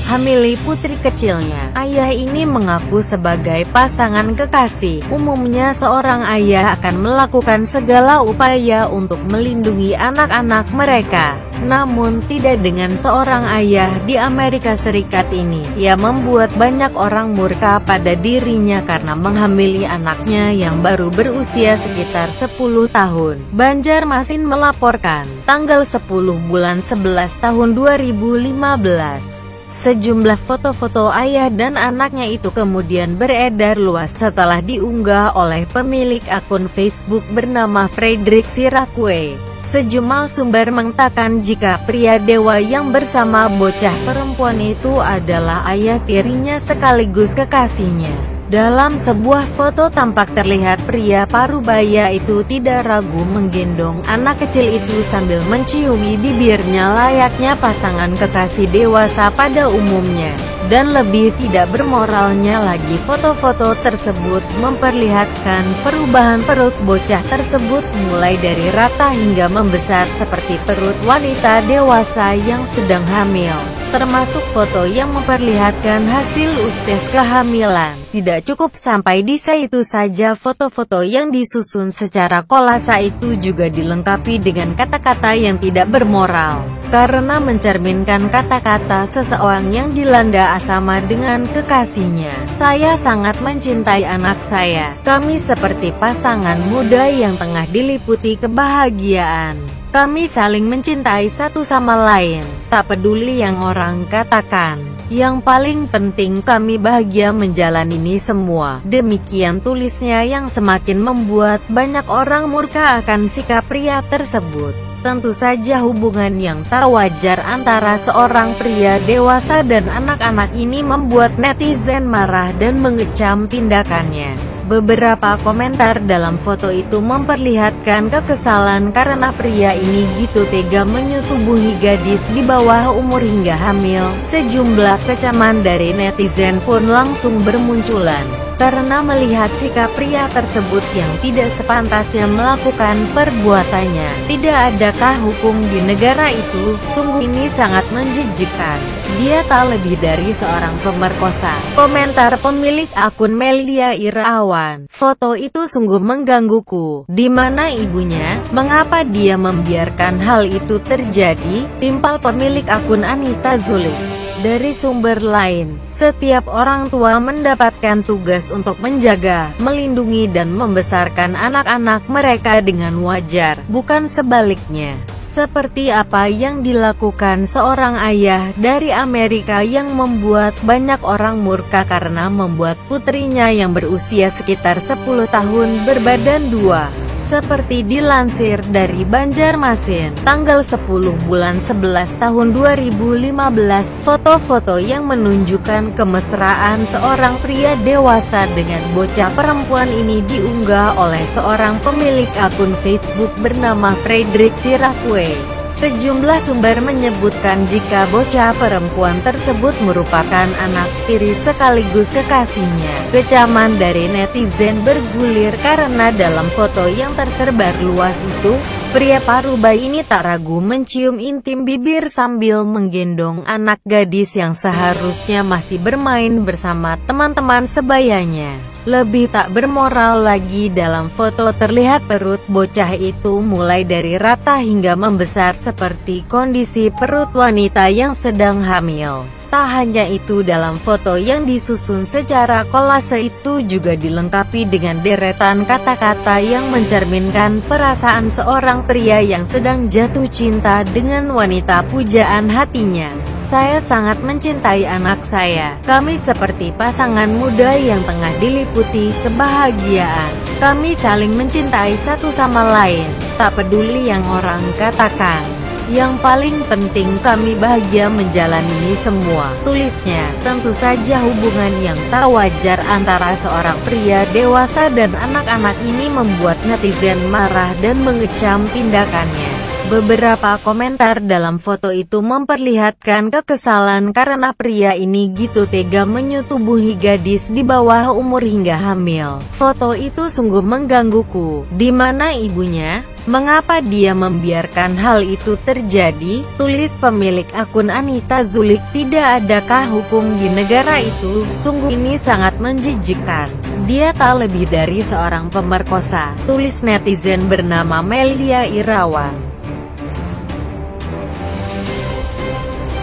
hamili putri kecilnya. Ayah ini mengaku sebagai pasangan kekasih, umumnya seorang ayah akan melakukan segala upaya untuk melindungi anak-anak mereka. Namun tidak dengan seorang ayah di Amerika Serikat ini. Ia membuat banyak orang murka pada dirinya karena menghamili anaknya yang baru berusia sekitar 10 tahun. Banjarmasin melaporkan, tanggal 10 bulan 11 tahun 2015. Sejumlah foto-foto ayah dan anaknya itu kemudian beredar luas setelah diunggah oleh pemilik akun Facebook bernama Frederick Sirakwe. Sejumlah sumber mengatakan jika pria dewa yang bersama bocah perempuan itu adalah ayah tirinya sekaligus kekasihnya. Dalam sebuah foto tampak terlihat pria parubaya itu tidak ragu menggendong anak kecil itu sambil menciumi bibirnya layaknya pasangan kekasih dewasa pada umumnya. Dan lebih tidak bermoralnya lagi, foto-foto tersebut memperlihatkan perubahan perut bocah tersebut mulai dari rata hingga membesar seperti perut wanita dewasa yang sedang hamil. Termasuk foto yang memperlihatkan hasil tes kehamilan. Tidak cukup sampai di situ saja, foto-foto yang disusun secara kolase itu juga dilengkapi dengan kata-kata yang tidak bermoral, karena mencerminkan kata-kata seseorang yang dilanda asama dengan kekasihnya. Saya sangat mencintai anak saya. Kami seperti pasangan muda yang tengah diliputi kebahagiaan. Kami saling mencintai satu sama lain, tak peduli yang orang katakan. Yang paling penting kami bahagia menjalani ini semua. Demikian tulisnya yang semakin membuat banyak orang murka akan sikap pria tersebut. Tentu saja hubungan yang tak wajar antara seorang pria dewasa dan anak-anak ini membuat netizen marah dan mengecam tindakannya. Beberapa komentar dalam foto itu memperlihatkan kekesalan karena pria ini gitu tega menyetubuhi gadis di bawah umur hingga hamil. Sejumlah kecaman dari netizen pun langsung bermunculan karena melihat sikap pria tersebut yang tidak sepantasnya melakukan perbuatannya. Tidak adakah hukum di negara itu? Sungguh ini sangat menjijikkan. Dia tak lebih dari seorang pemerkosa. Komentar pemilik akun Melia Irawan. Foto itu sungguh menggangguku. Di mana ibunya? Mengapa dia membiarkan hal itu terjadi? Timpal pemilik akun Anita Zulik. Dari sumber lain, setiap orang tua mendapatkan tugas untuk menjaga, melindungi dan membesarkan anak-anak mereka dengan wajar, bukan sebaliknya. Seperti apa yang dilakukan seorang ayah dari Amerika yang membuat banyak orang murka karena membuat putrinya yang berusia sekitar 10 tahun berbadan 2. Seperti dilansir dari Banjarmasin, tanggal 10 bulan 11 tahun 2015, foto-foto yang menunjukkan kemesraan seorang pria dewasa dengan bocah perempuan ini diunggah oleh seorang pemilik akun Facebook bernama Frederick Sirakwe. Sejumlah sumber menyebutkan jika bocah perempuan tersebut merupakan anak tiri sekaligus kekasihnya. Kecaman dari netizen bergulir karena dalam foto yang tersebar luas itu, pria parubaya ini tak ragu mencium intim bibir sambil menggendong anak gadis yang seharusnya masih bermain bersama teman-teman sebayanya. Lebih tak bermoral lagi, dalam foto terlihat perut bocah itu mulai dari rata hingga membesar seperti kondisi perut wanita yang sedang hamil. Tak hanya itu, dalam foto yang disusun secara kolase itu juga dilengkapi dengan deretan kata-kata yang mencerminkan perasaan seorang pria yang sedang jatuh cinta dengan wanita pujaan hatinya. Saya sangat mencintai anak saya. Kami seperti pasangan muda yang tengah diliputi kebahagiaan. Kami saling mencintai satu sama lain, tak peduli yang orang katakan. Yang paling penting kami bahagia menjalani ini semua, tulisnya. Tentu saja hubungan yang tak wajar antara seorang pria dewasa dan anak-anak ini membuat netizen marah dan mengecam tindakannya. Beberapa komentar dalam foto itu memperlihatkan kekesalan karena pria ini gitu tega menyetubuhi gadis di bawah umur hingga hamil. Foto itu sungguh menggangguku. Di mana ibunya? Mengapa dia membiarkan hal itu terjadi? Tulis pemilik akun Anita Zulik. Tidak adakah hukum di negara itu? Sungguh ini sangat menjijikkan. Dia tak lebih dari seorang pemerkosa. Tulis netizen bernama Melia Irawan.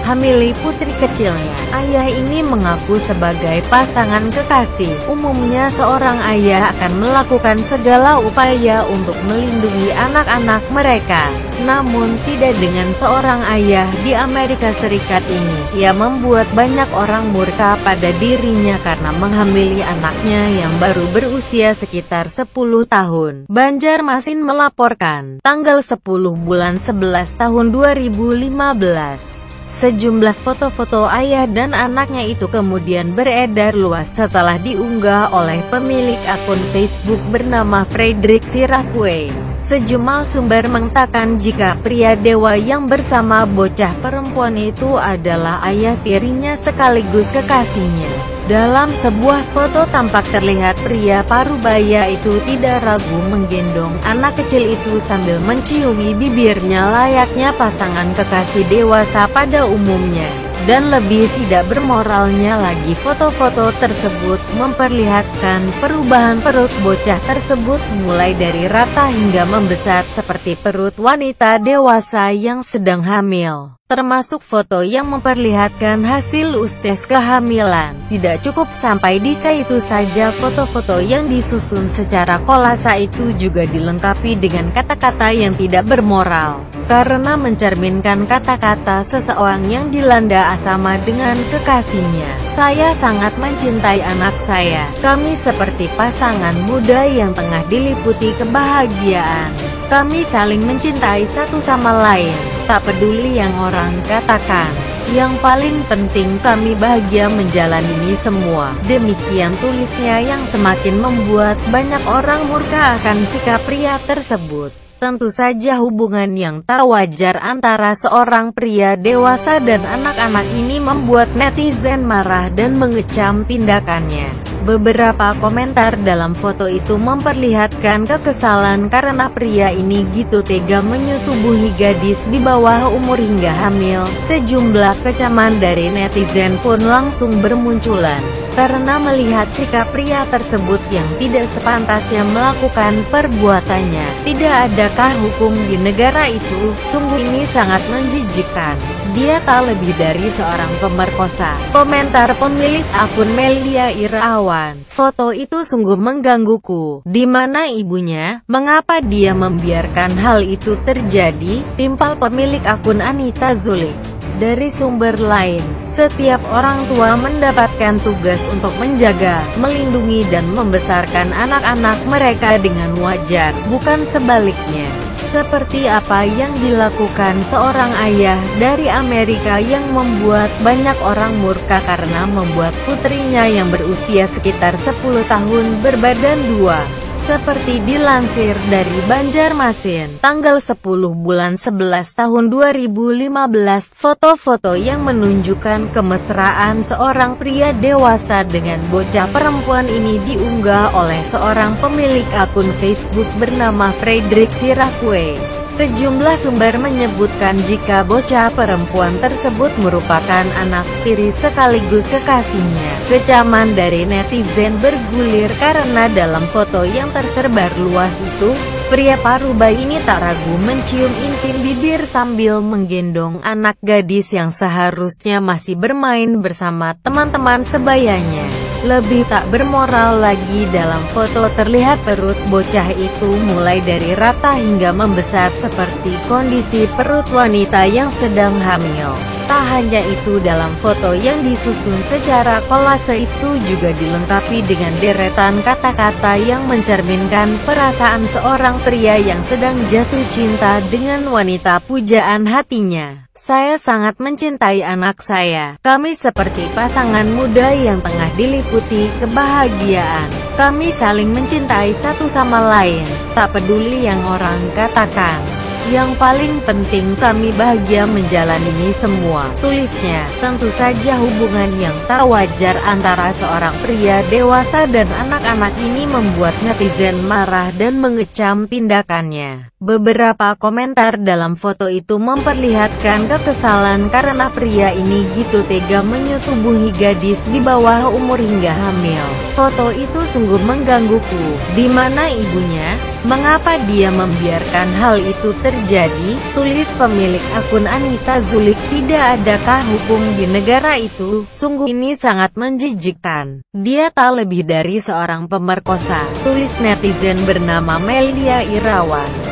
Hamili putri kecilnya. Ayah ini mengaku sebagai pasangan kekasih. Umumnya seorang ayah akan melakukan segala upaya untuk melindungi anak-anak mereka. Namun tidak dengan seorang ayah di Amerika Serikat ini. Ia membuat banyak orang murka pada dirinya karena menghamili anaknya yang baru berusia sekitar 10 tahun. Banjarmasin melaporkan, tanggal 10 bulan 11 tahun 2015. Sejumlah foto-foto ayah dan anaknya itu kemudian beredar luas setelah diunggah oleh pemilik akun Facebook bernama Frederick Sirakwe. Sejumlah sumber mengatakan jika pria dewa yang bersama bocah perempuan itu adalah ayah tirinya sekaligus kekasihnya. Dalam sebuah foto tampak terlihat pria parubaya itu tidak ragu menggendong anak kecil itu sambil menciumi bibirnya layaknya pasangan kekasih dewasa pada umumnya. Dan lebih tidak bermoralnya lagi, foto-foto tersebut memperlihatkan perubahan perut bocah tersebut mulai dari rata hingga membesar seperti perut wanita dewasa yang sedang hamil. Termasuk foto yang memperlihatkan hasil ustes kehamilan. Tidak cukup sampai di situ saja, foto-foto yang disusun secara kolase itu juga dilengkapi dengan kata-kata yang tidak bermoral. Karena mencerminkan kata-kata seseorang yang dilanda asama dengan kekasihnya. Saya sangat mencintai anak saya. Kami seperti pasangan muda yang tengah diliputi kebahagiaan. Kami saling mencintai satu sama lain. Tak peduli yang orang katakan. Yang paling penting kami bahagia menjalani ini semua. Demikian tulisnya yang semakin membuat banyak orang murka akan sikap pria tersebut. Tentu saja hubungan yang tak wajar antara seorang pria dewasa dan anak-anak ini membuat netizen marah dan mengecam tindakannya. Beberapa komentar dalam foto itu memperlihatkan kekesalan karena pria ini gitu tega menyetubuhi gadis di bawah umur hingga hamil. Sejumlah kecaman dari netizen pun langsung bermunculan karena melihat sikap pria tersebut yang tidak sepantasnya melakukan perbuatannya. Tidak adakah hukum di negara itu? Sungguh ini sangat menjijikkan. Dia tak lebih dari seorang pemerkosa. Komentar pemilik akun Melia Irawan. Foto itu sungguh menggangguku. Di mana ibunya? Mengapa dia membiarkan hal itu terjadi? Timpal pemilik akun Anita Zulik. Dari sumber lain, setiap orang tua mendapatkan tugas untuk menjaga, melindungi dan membesarkan anak-anak mereka dengan wajar, bukan sebaliknya. Seperti apa yang dilakukan seorang ayah dari Amerika yang membuat banyak orang murka karena membuat putrinya yang berusia sekitar 10 tahun berbadan 2. Seperti dilansir dari Banjarmasin, tanggal 10 bulan 11 tahun 2015, foto-foto yang menunjukkan kemesraan seorang pria dewasa dengan bocah perempuan ini diunggah oleh seorang pemilik akun Facebook bernama Frederick Sirakwe. Sejumlah sumber menyebutkan jika bocah perempuan tersebut merupakan anak tiri sekaligus kekasihnya. Kecaman dari netizen bergulir karena dalam foto yang tersebar luas itu, pria parubaya ini tak ragu mencium intim bibir sambil menggendong anak gadis yang seharusnya masih bermain bersama teman-teman sebayanya. Lebih tak bermoral lagi, dalam foto terlihat perut bocah itu mulai dari rata hingga membesar seperti kondisi perut wanita yang sedang hamil. Tak hanya itu, dalam foto yang disusun secara kolase itu juga dilengkapi dengan deretan kata-kata yang mencerminkan perasaan seorang pria yang sedang jatuh cinta dengan wanita pujaan hatinya. Saya sangat mencintai anak saya. Kami seperti pasangan muda yang tengah diliputi kebahagiaan. Kami saling mencintai satu sama lain. Tak peduli yang orang katakan. Yang paling penting kami bahagia menjalani ini semua, tulisnya. Tentu saja hubungan yang tak wajar antara seorang pria dewasa dan anak-anak ini membuat netizen marah dan mengecam tindakannya. Beberapa komentar dalam foto itu memperlihatkan kekesalan karena pria ini gitu tega menyetubuhi gadis di bawah umur hingga hamil. Foto itu sungguh menggangguku. Di mana ibunya? Mengapa dia membiarkan hal itu terjadi? Tulis pemilik akun Anita Zulik. Tidak adakah hukum di negara itu? Sungguh ini sangat menjijikkan. Dia tak lebih dari seorang pemerkosa. Tulis netizen bernama Melia Irawan.